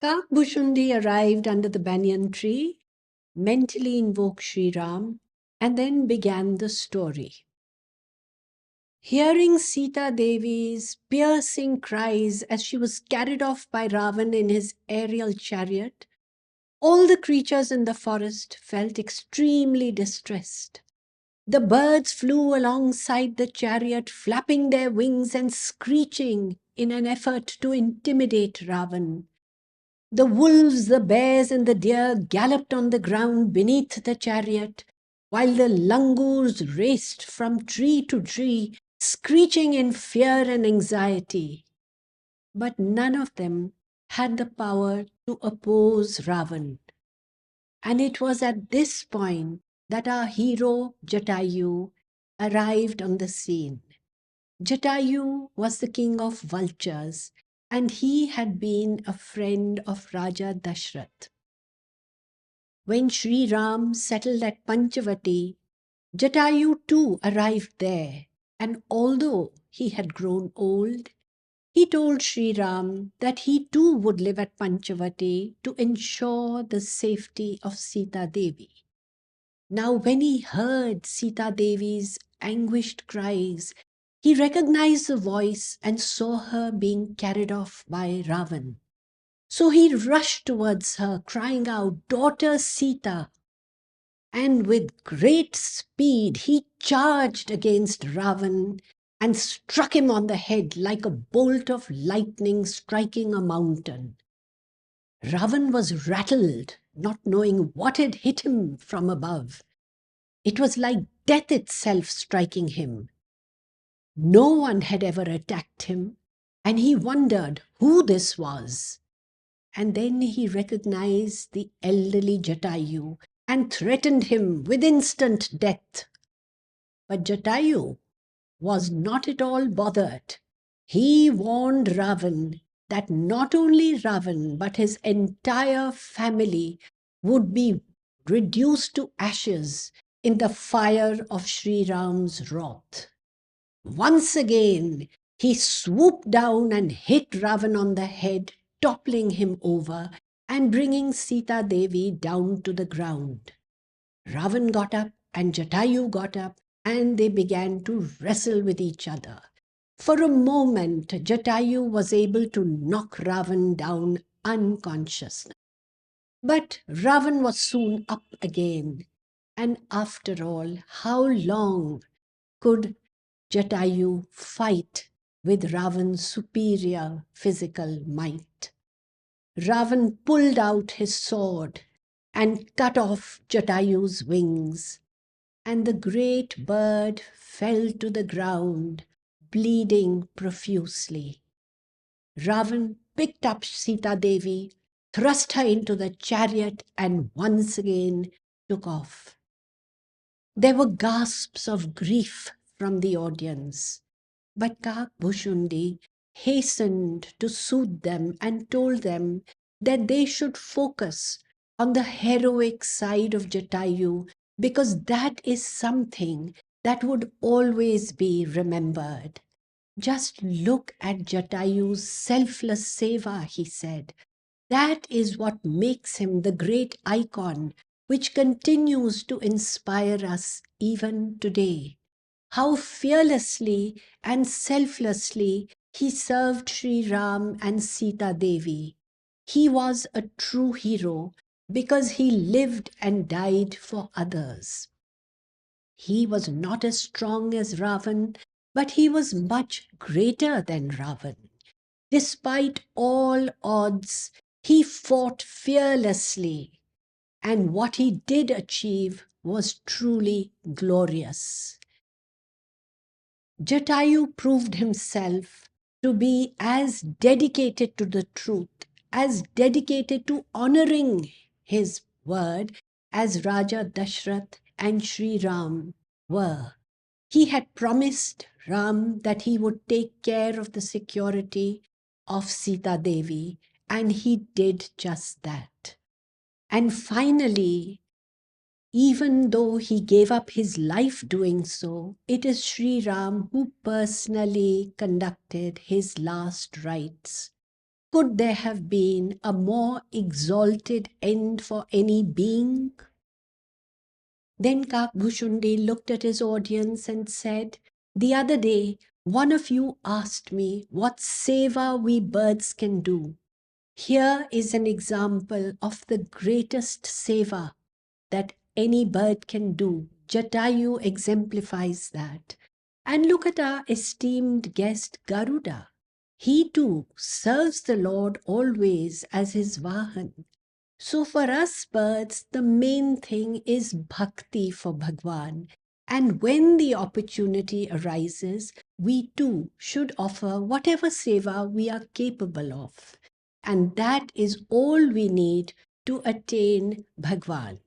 Kakbhushundi arrived under the banyan tree, mentally invoked Sri Ram, and then began the story. Hearing Sita Devi's piercing cries as she was carried off by Ravan in his aerial chariot, all the creatures in the forest felt extremely distressed. The birds flew alongside the chariot, flapping their wings and screeching in an effort to intimidate Ravan. The wolves, the bears, and the deer galloped on the ground beneath the chariot, while the langurs raced from tree to tree, screeching in fear and anxiety. But none of them had the power to oppose Ravan. And it was at this point that our hero Jatayu arrived on the scene. Jatayu was the king of vultures, and he had been a friend of Raja Dashrath. When Sri Ram settled at Panchavati, Jatayu too arrived there, and although he had grown old, he told Sri Ram that he too would live at Panchavati to ensure the safety of Sita Devi. Now, when he heard Sita Devi's anguished cries, he recognized the voice and saw her being carried off by Ravan. So he rushed towards her, crying out, "Daughter Sita!" And with great speed he charged against Ravan and struck him on the head like a bolt of lightning striking a mountain. Ravan was rattled, not knowing what had hit him from above. It was like death itself striking him. No one had ever attacked him, and he wondered who this was. And then he recognized the elderly Jatayu and threatened him with instant death. But Jatayu was not at all bothered. He warned Ravan that not only Ravan but his entire family would be reduced to ashes in the fire of Sri Ram's wrath. Once again, he swooped down and hit Ravan on the head, toppling him over and bringing Sita Devi down to the ground. Ravan got up and Jatayu got up, and they began to wrestle with each other. For a moment, Jatayu was able to knock Ravan down unconscious. But Ravan was soon up again. And after all, how long could Jatayu fight with Ravan's superior physical might? Ravan pulled out his sword and cut off Jatayu's wings, and the great bird fell to the ground, bleeding profusely. Ravan picked up Sita Devi, thrust her into the chariot, and once again took off. There were gasps of grief from the audience, but Kakbhushundi hastened to soothe them and told them that they should focus on the heroic side of Jatayu, because that is something that would always be remembered. Just look at Jatayu's selfless seva, he said. That is what makes him the great icon which continues to inspire us even today. How fearlessly and selflessly he served Sri Ram and Sita Devi. He was a true hero because he lived and died for others. He was not as strong as Ravan, but he was much greater than Ravan. Despite all odds, he fought fearlessly, and what he did achieve was truly glorious. Jatayu proved himself to be as dedicated to the truth, as dedicated to honoring his word as Raja Dashrath and Sri Ram were. He had promised Ram that he would take care of the security of Sita Devi, and he did just that. And finally, even though he gave up his life doing so, it is Sri Ram who personally conducted his last rites. Could there have been a more exalted end for any being? Then Kakbhushundi looked at his audience and said, "The other day, one of you asked me what seva we birds can do. Here is an example of the greatest seva that any bird can do. Jatayu exemplifies that. And look at our esteemed guest Garuda. He too serves the Lord always as his Vahan. So for us birds, the main thing is bhakti for Bhagwan. And when the opportunity arises, we too should offer whatever seva we are capable of. And that is all we need to attain Bhagwan."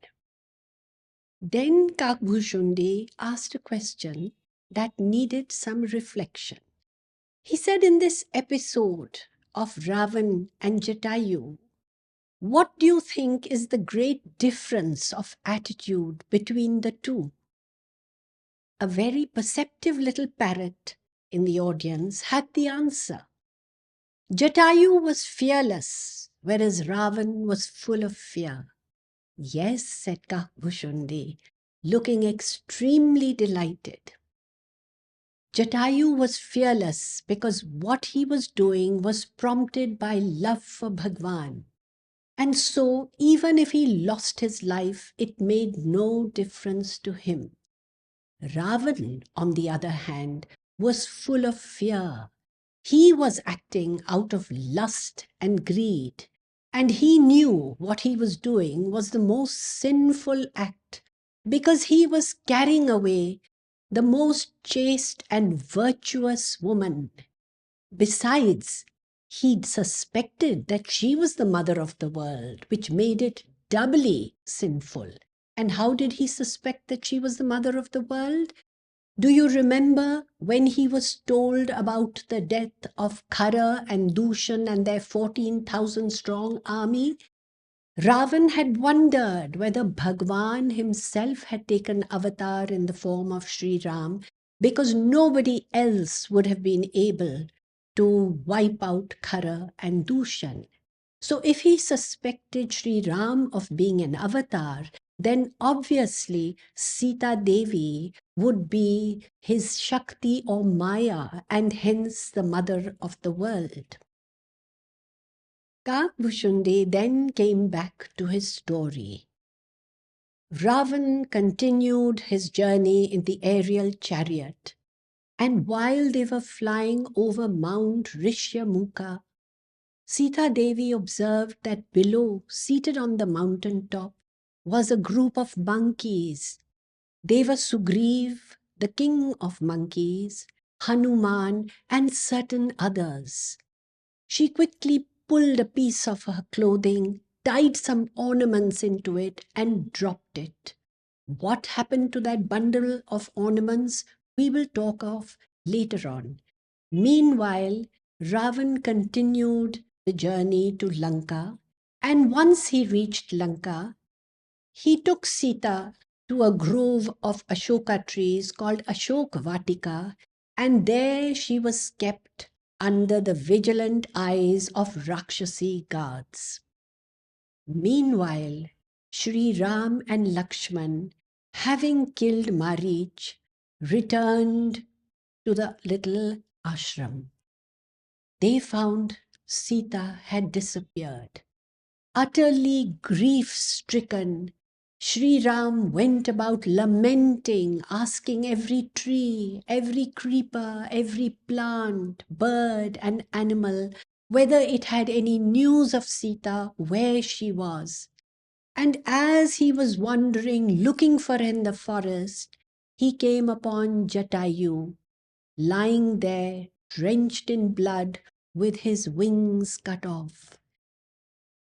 Then Kakbhushundi asked a question that needed some reflection. He said, in this episode of Ravan and Jatayu, what do you think is the great difference of attitude between the two? A very perceptive little parrot in the audience had the answer. Jatayu was fearless, whereas Ravan was full of fear. "Yes," said Kakbhushundi, looking extremely delighted. Jatayu was fearless because what he was doing was prompted by love for Bhagwan. And so, even if he lost his life, it made no difference to him. Ravan, on the other hand, was full of fear. He was acting out of lust and greed, and he knew what he was doing was the most sinful act because he was carrying away the most chaste and virtuous woman. Besides, he'd suspected that she was the mother of the world, which made it doubly sinful. And how did he suspect that she was the mother of the world? Do you remember when he was told about the death of Khara and Dushan and their 14,000 strong army? Ravan had wondered whether Bhagwan himself had taken avatar in the form of Sri Ram because nobody else would have been able to wipe out Khara and Dushan. So if he suspected Sri Ram of being an avatar, then obviously Sita Devi would be his Shakti or Maya and hence the mother of the world. Kakbhushundi then came back to his story. Ravan continued his journey in the aerial chariot, and while they were flying over Mount Rishyamukha, Sita Devi observed that below, seated on the mountain top, was a group of monkeys. They were Sugriv, the king of monkeys, Hanuman, and certain others. She quickly pulled a piece of her clothing, tied some ornaments into it, and dropped it. What happened to that bundle of ornaments we will talk of later on. Meanwhile, Ravan continued the journey to Lanka, and once he reached Lanka, he took Sita to a grove of Ashoka trees called Ashok Vatika, and there she was kept under the vigilant eyes of Rakshasi guards. Meanwhile, Sri Ram and Lakshman, having killed Marich, returned to the little ashram. They found Sita had disappeared. Utterly grief-stricken, Sri Ram went about lamenting, asking every tree, every creeper, every plant, bird and animal whether it had any news of Sita, where she was. And as he was wandering, looking for her in the forest, he came upon Jatayu, lying there, drenched in blood, with his wings cut off.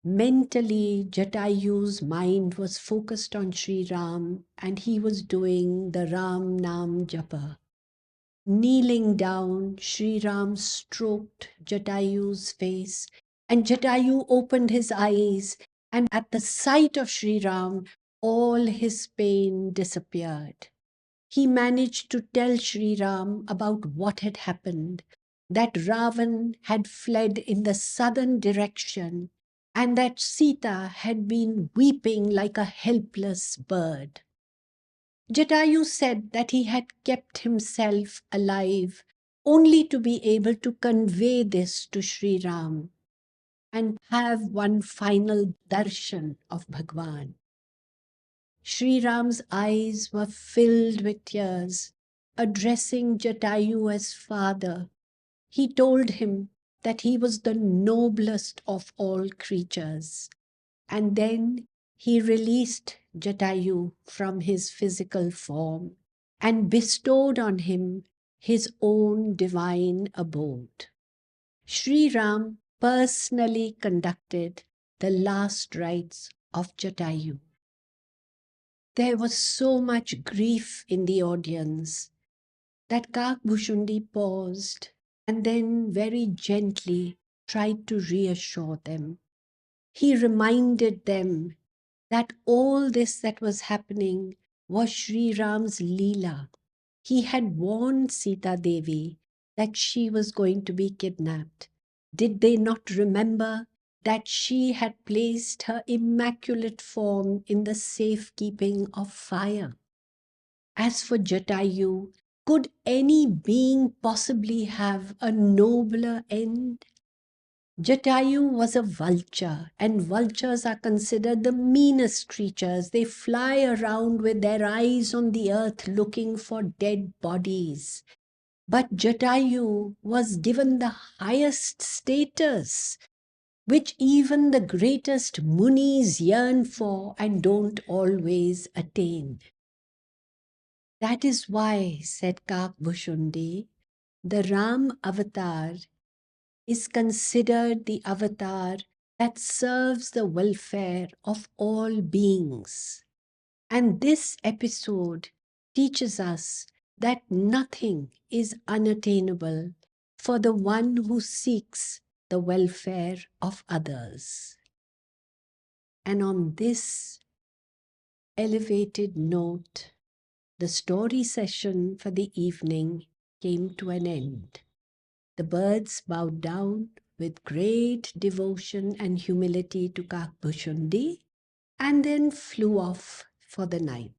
Mentally, Jatayu's mind was focused on Sri Ram, and he was doing the Ram Nam Japa. Kneeling down, Sri Ram stroked Jatayu's face, and Jatayu opened his eyes, and at the sight of Sri Ram, all his pain disappeared. He managed to tell Sri Ram about what had happened, that Ravan had fled in the southern direction and that Sita had been weeping like a helpless bird. Jatayu said that he had kept himself alive only to be able to convey this to Sri Ram and have one final darshan of Bhagwan. Sri Ram's eyes were filled with tears. Addressing Jatayu as father, he told him that he was the noblest of all creatures. And then he released Jatayu from his physical form and bestowed on him his own divine abode. Sri Ram personally conducted the last rites of Jatayu. There was so much grief in the audience that Kakbhushundi paused and then very gently tried to reassure them. He reminded them that all this that was happening was Sri Ram's Leela. He had warned Sita Devi that she was going to be kidnapped. Did they not remember that she had placed her immaculate form in the safekeeping of fire? As for Jatayu, could any being possibly have a nobler end? Jatayu was a vulture, and vultures are considered the meanest creatures. They fly around with their eyes on the earth looking for dead bodies. But Jatayu was given the highest status, which even the greatest munis yearn for and don't always attain. That is why, said Kakbhushundi, the Ram avatar is considered the avatar that serves the welfare of all beings. And this episode teaches us that nothing is unattainable for the one who seeks the welfare of others. And on this elevated note, the story session for the evening came to an end. The birds bowed down with great devotion and humility to Kakbhushundi and then flew off for the night.